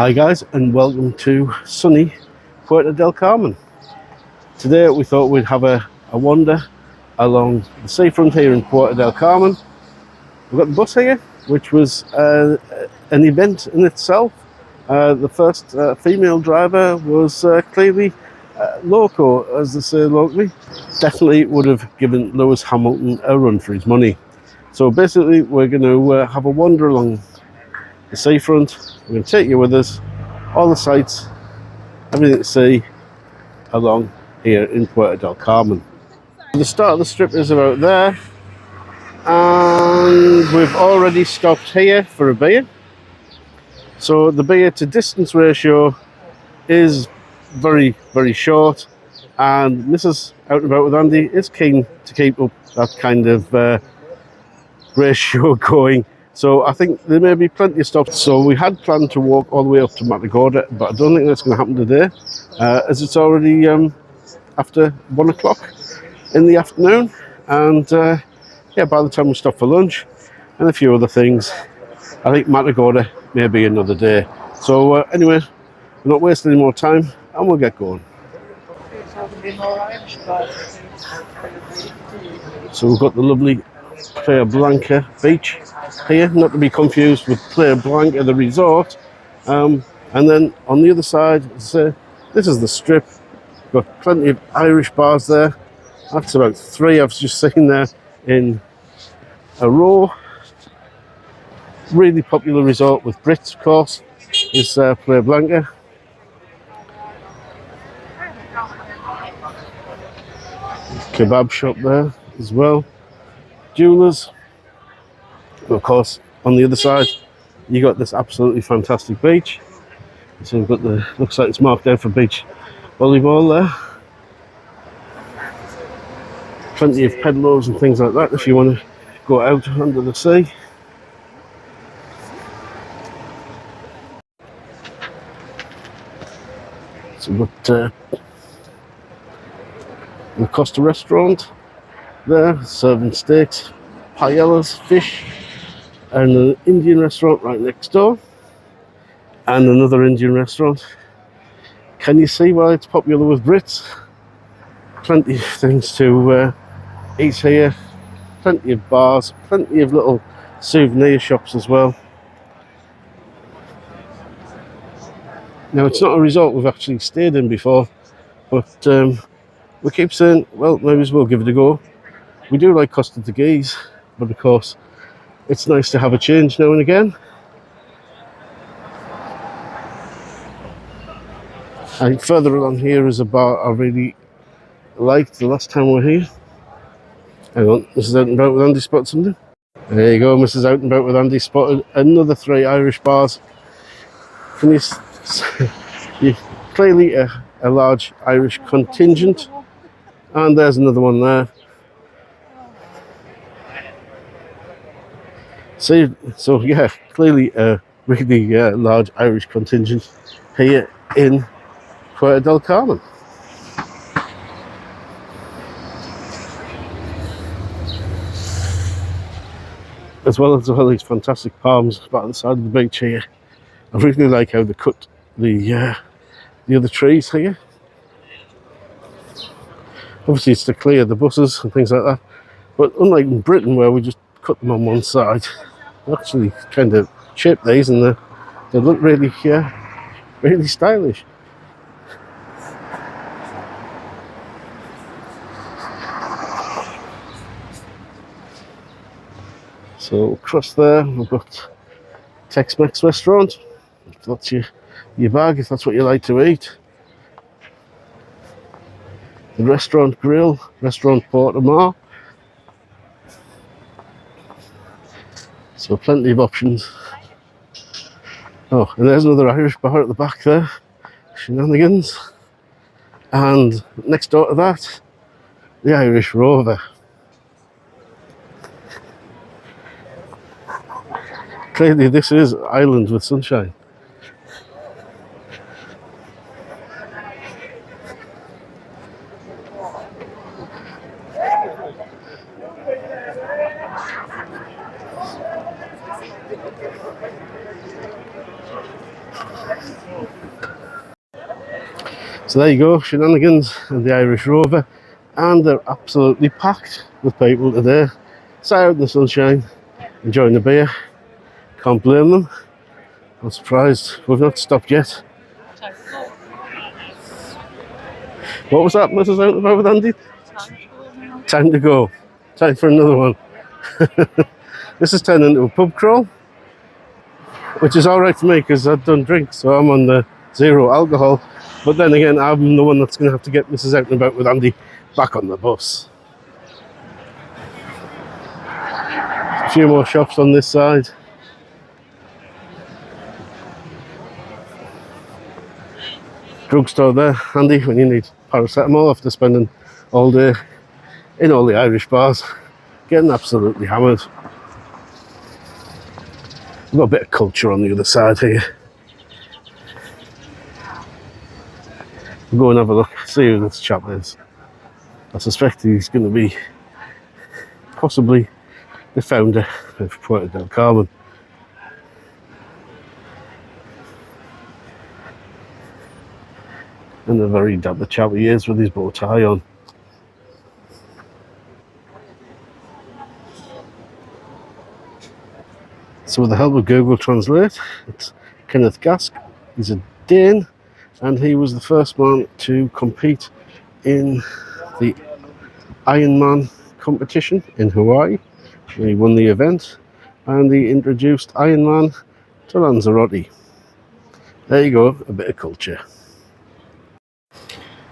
Hi guys, and welcome to sunny Puerto del Carmen. Today we thought we'd have a wander along the seafront here in Puerto del Carmen. We've got the bus here, which was an event in itself. The first female driver was clearly loco, as they say locally. Definitely would have given Lewis Hamilton a run for his money. So basically we're going to have a wander along the seafront. We're going to take you with us, all the sights, everything to see along here in Puerto del Carmen. The start of the strip is about there, and we've already stopped here for a beer. So the beer to distance ratio is very, very short, and Mrs. Out and About with Andy is keen to keep up that kind of ratio going. So I think there may be plenty of stops. So we had planned to walk all the way up to Matagorda, but I don't think that's going to happen today, as it's already after 1 o'clock in the afternoon. And yeah, by the time we stop for lunch and a few other things, I think Matagorda may be another day. So anyway, we're not wasting any more time, and we'll get going. So we've got the lovely Playa Blanca beach here, not to be confused with Playa Blanca the resort. And then on the other side, this is the strip. Got plenty of Irish bars there. That's about 3 I've just seen there in a row. Really popular resort with Brits, of course, is Playa Blanca. Kebab shop there as well. Jewelers. And of course, on the other side, you got this absolutely fantastic beach. So we've got the, looks like it's marked out for beach volleyball there. Plenty of pedals and things like that if you want to go out under the sea. So we've got the Costa restaurant there, serving steaks, paellas, fish, and an Indian restaurant right next door, and another Indian restaurant. Can you see why it's popular with Brits? Plenty of things to eat here, plenty of bars, plenty of little souvenir shops as well. Now, it's not a resort we've actually stayed in before, but we keep saying, well, maybe as well give it a go. We do like Costa de Geese, but of course it's nice to have a change now and again. I think further along here is a bar I really liked the last time we were here. Hang on, Mrs. Out and About with Andy spotted something. There you go, Mrs. Out and About with Andy spotted another 3 Irish bars. Can you clearly a large Irish contingent, and there's another one there. See, so yeah, clearly a really large Irish contingent here in Puerto del Carmen. As well as all these fantastic palms by the side of the beach here. I really like how they cut the other trees here. Obviously it's to clear the buses and things like that, but unlike in Britain where we just cut them on one side, we actually kind of shape these, and they look really really stylish. So across there we've got Tex-Mex restaurant. If that's your bag, if that's what you like to eat. The Restaurant Grill, Restaurant Portimao. So plenty of options. Oh, and there's another Irish bar at the back there. Shenanigans. And next door to that, the Irish Rover. Clearly this is Ireland with sunshine. So there you go, shenanigans and the Irish Rover, and they're absolutely packed with people today. Sat out in the sunshine, enjoying the beer. Can't blame them. I'm surprised we've not stopped yet. What was that Mrs. Out about with Andy? Time to go. Time for another one. This is turned into a pub crawl, which is alright for me because I don't drink, so I'm on the zero alcohol. But then again, I'm the one that's going to have to get Mrs. Out and About with Andy back on the bus. A few more shops on this side. Drugstore there, handy when you need paracetamol after spending all day in all the Irish bars, getting absolutely hammered. We've got a bit of culture on the other side here. We'll go and have a look, see who this chap is. I suspect he's going to be possibly the founder of Puerto del Carmen. And a very dapper chap he is with his bow tie on. So with the help of Google Translate, it's Kenneth Gask. He's a Dane, and he was the first man to compete in the Ironman competition in Hawaii. He won the event, and he introduced Ironman to Lanzarote. There you go, a bit of culture.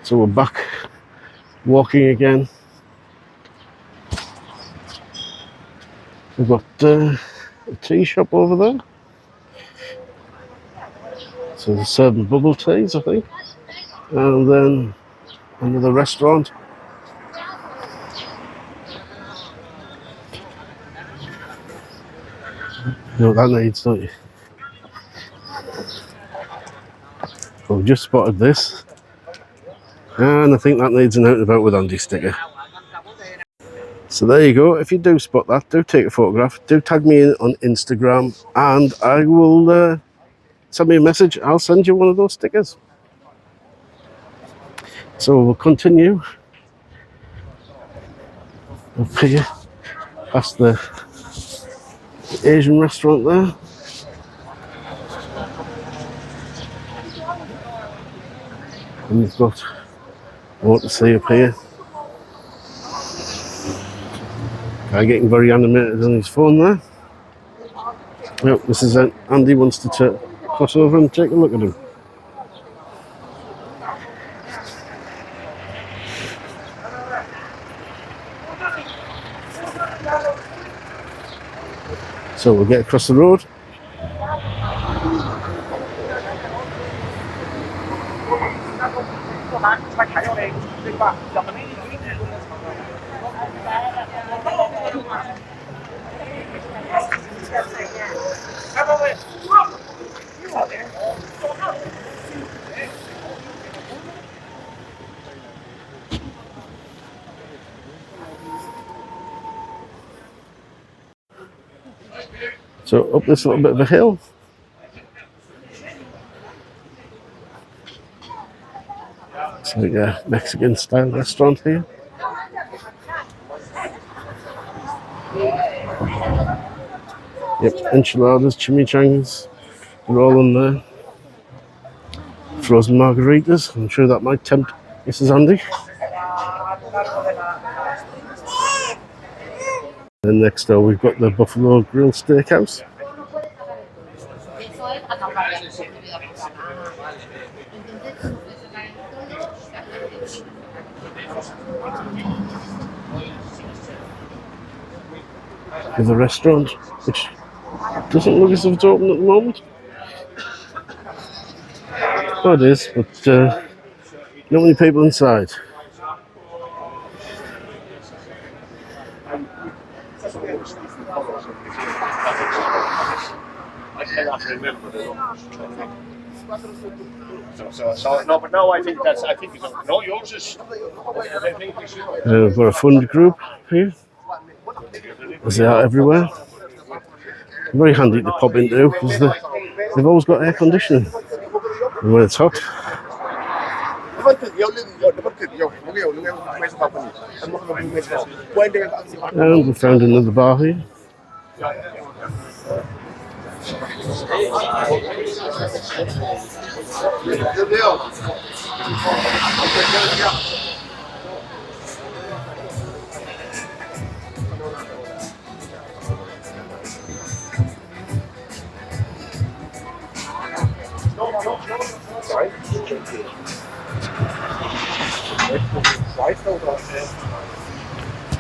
So we're back walking again. We've got a tea shop over there. So they're serving bubble teas, I think. And then another restaurant. You know what that needs, don't you? Well, we've just spotted this. And I think that needs an Out and About with Andy sticker. So there you go. If you do spot that, do take a photograph. Do tag me in on Instagram, and I will send me a message. I'll send you one of those stickers. So we'll continue up here past the Asian restaurant there. And we've got more to see up here. Guy getting very animated on his phone there. Yep, this is Andy wants to cross over and take a look at him. So we'll get across the road. So up this little bit of a hill. It's like a Mexican style restaurant here. Yep, enchiladas, chimichangas, they're all on there. Frozen margaritas, I'm sure that might tempt Mrs. Andy. And next door we've got the Buffalo Grill Steakhouse. With a restaurant which doesn't look as if it's open at the moment. Oh, it is, but not many people inside. I cannot remember the so no, but no, I think it's no, yours is. I think we should. We've got a fund group here, as they are everywhere. Very handy to pop into because they've always got air conditioning. And when it's hot, and we found another bar here.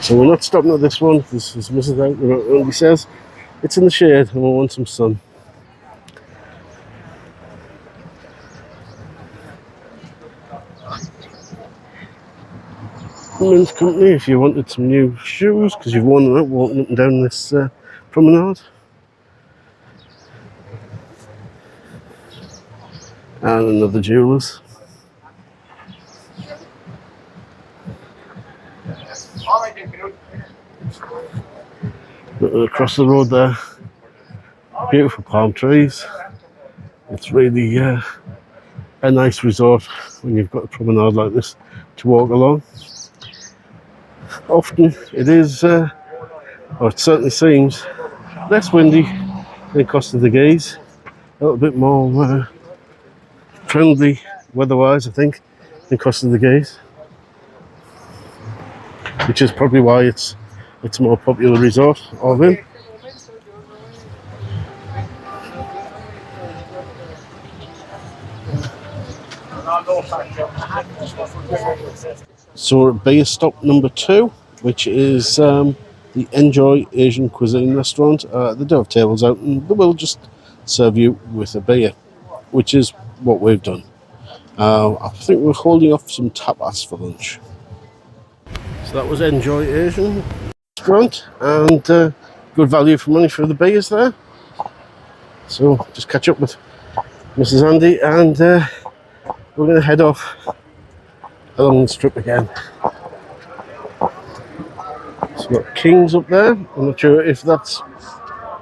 So we're not stopping at this one because, as Mrs. Andy says, it's in the shade and we want some sun. Men's company if you wanted some new shoes because you've worn them out walking up and down this promenade. And another jeweller's. Across the road there, beautiful palm trees. It's really a nice resort when you've got a promenade like this to walk along. Often it is, or it certainly seems, less windy than Costa de Gaze. A little bit more friendly weather-wise, I think, than Costa de Gaze, which is probably why it's a more popular resort of it. So we're at Bay Stop number 2, which is the Enjoy Asian Cuisine restaurant. They do have tables out and they will just serve you with a beer, which is what we've done. I think we're holding off some tapas for lunch. So that was Enjoy Asian restaurant, and good value for money for the beers there. So just catch up with Mrs. Andy and we're going to head off along the strip again. So we've got King's up there. I'm not sure if that's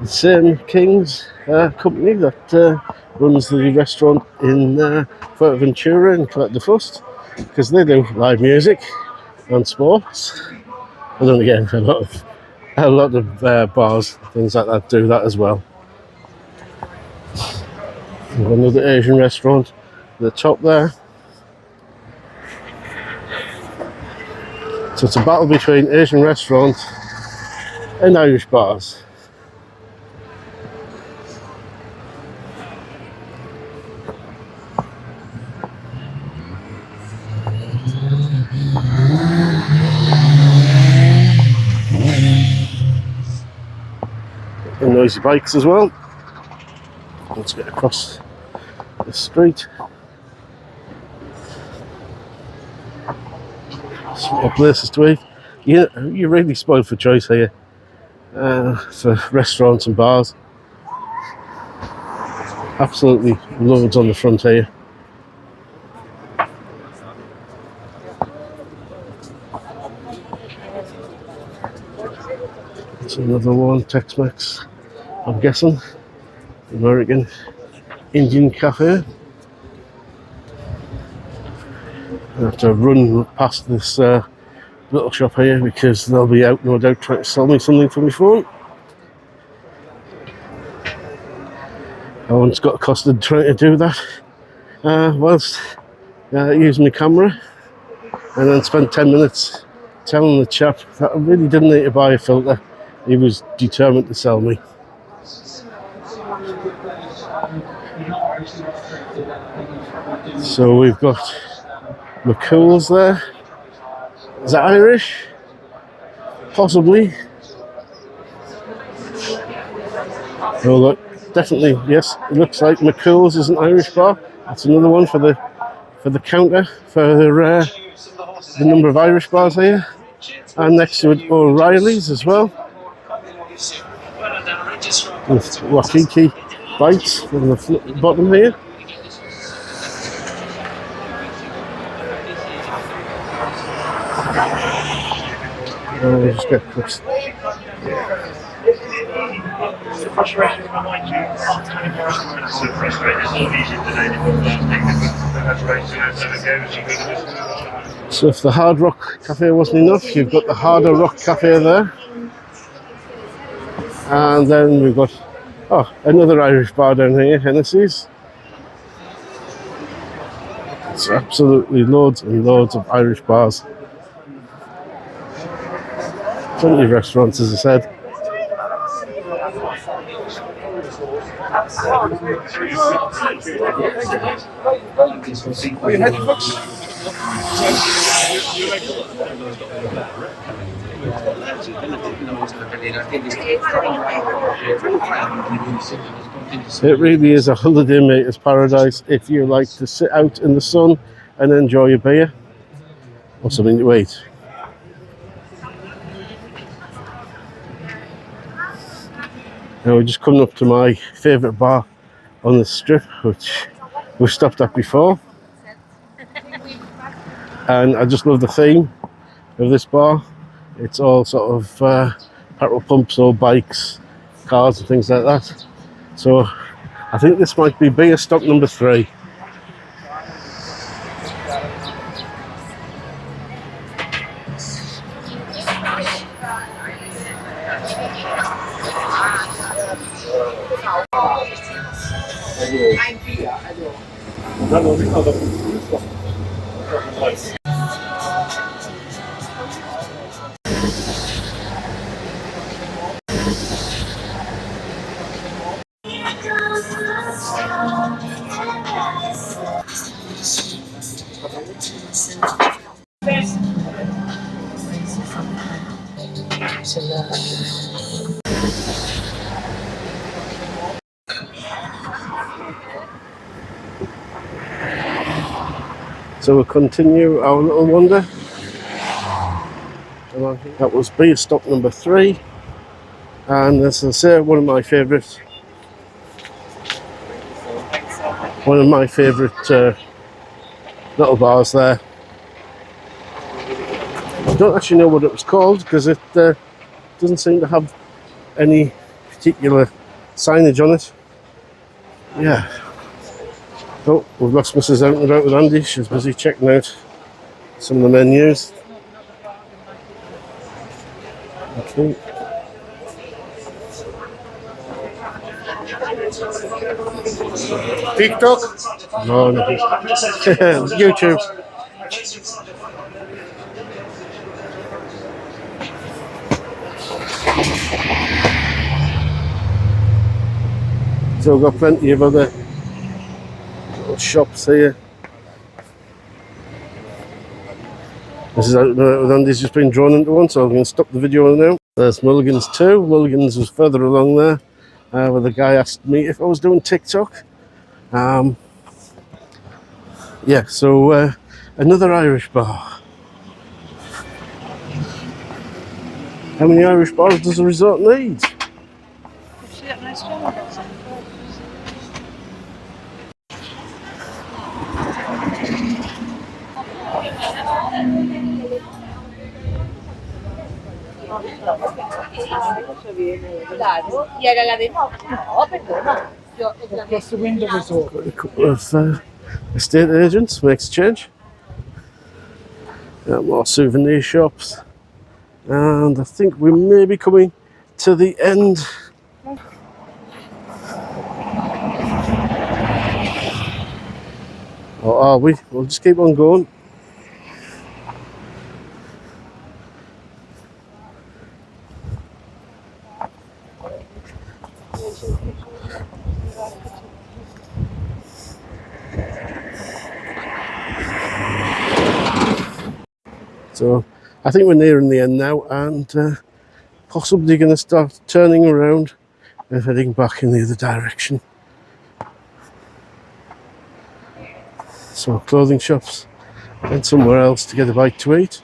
the same King's company that runs the restaurant in Fuerteventura and Collect the Fust, because they do live music and sports. And then again, a lot of bars, things like that, do that as well. We've got another Asian restaurant at the top there. So it's a battle between Asian restaurants and Irish bars. And noisy bikes as well. Let's get across the street. Some more places to eat. Yeah, you're really spoiled for choice here for restaurants and bars. Absolutely loads on the front here. It's another one, Tex-Mex, I'm guessing. American Indian cafe. I have to run past this little shop here because they'll be out, no doubt, trying to sell me something for my phone. I once got accosted trying to do that whilst using my camera, and then spent 10 minutes telling the chap that I really didn't need to buy a filter. He was determined to sell me. So we've got McCool's there. Is that Irish? Possibly. Oh look, definitely, yes, it looks like McCool's is an Irish bar. That's another one for the counter for the number of Irish bars here. And next to it, O'Reilly's as well. With Waikiki bites on the bottom here. We'll just get across. frustrated with my mind, So if the Hard Rock Cafe wasn't enough, you've got the Harder Rock Cafe there. And then we've got, oh, another Irish bar down here, Hennessy's. It's absolutely loads and loads of Irish bars. Plenty of restaurants, as I said. It really is a holiday maker's paradise if you like to sit out in the sun and enjoy a beer or something to eat. Now we're just coming up to my favourite bar on the strip, which we've stopped at before. And I just love the theme of this bar. It's all sort of petrol pumps or bikes, cars and things like that. So I think this might be beer stock number 3. So we'll continue our little wander. That was beer stock number 3, and as I say, one of my favourite little bars there. I don't actually know what it was called because it doesn't seem to have any particular signage on it. Yeah. Oh, we've lost Mrs. Out and About with Andy. She's busy checking out some of the menus. Okay. TikTok? No, no. YouTube. So we've got plenty of other little shops here. This is Andy's just been drawn into one, so I'm going to stop the video now. There's Mulligan's too. Mulligan's was further along there, where the guy asked me if I was doing TikTok. Yeah, so another Irish bar. How many Irish bars does a resort need? Claro, y era la de no, perdona. A couple of estate agents for exchange. More souvenir shops. And I think we may be coming to the end. Or are we? We'll just keep on going. So I think we're nearing the end now, and possibly going to start turning around and heading back in the other direction. So clothing shops and somewhere else to get a bite to eat.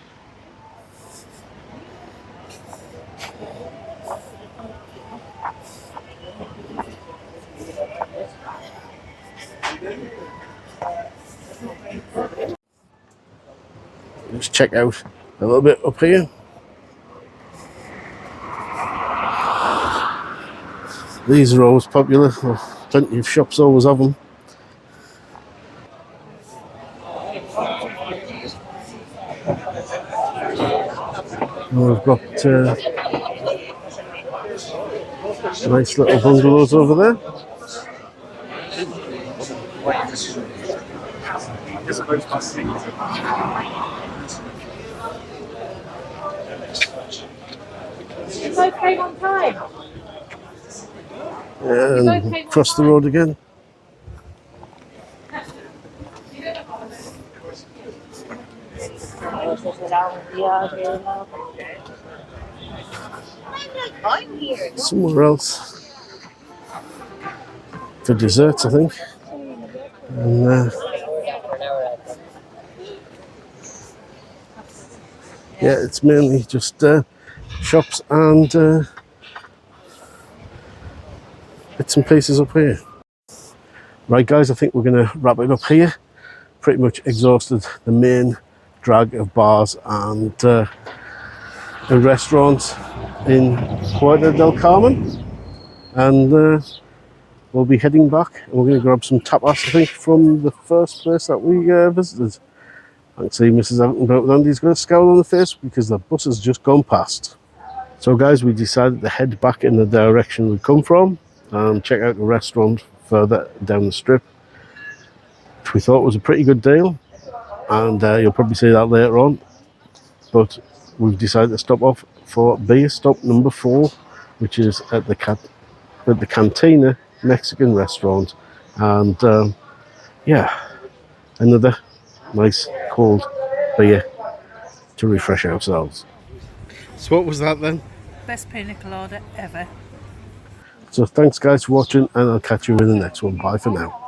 Just check out a little bit up here. These are always popular. Well, plenty of shops always have them. And we've got nice little bungalows over there. It's okay one time. And across the road again. Somewhere else for desserts, I think. And yeah, it's mainly just shops and bits and pieces up here. Right guys, I think we're going to wrap it up here. Pretty much exhausted the main drag of bars and restaurants in Puerto del Carmen, and we'll be heading back and we're going to grab some tapas, I think, from the first place that we visited. I can see Mrs. Andy's got a scowl on the face because the bus has just gone past. So guys, we decided to head back in the direction we come from and check out the restaurant further down the strip, which we thought was a pretty good deal, and you'll probably see that later on. But we've decided to stop off for beer stop number 4, which is at the Cantina Mexican restaurant, and yeah, another nice cold beer to refresh ourselves. So what was that then? Best pina colada ever. So thanks guys for watching, and I'll catch you in the next one. Bye for now.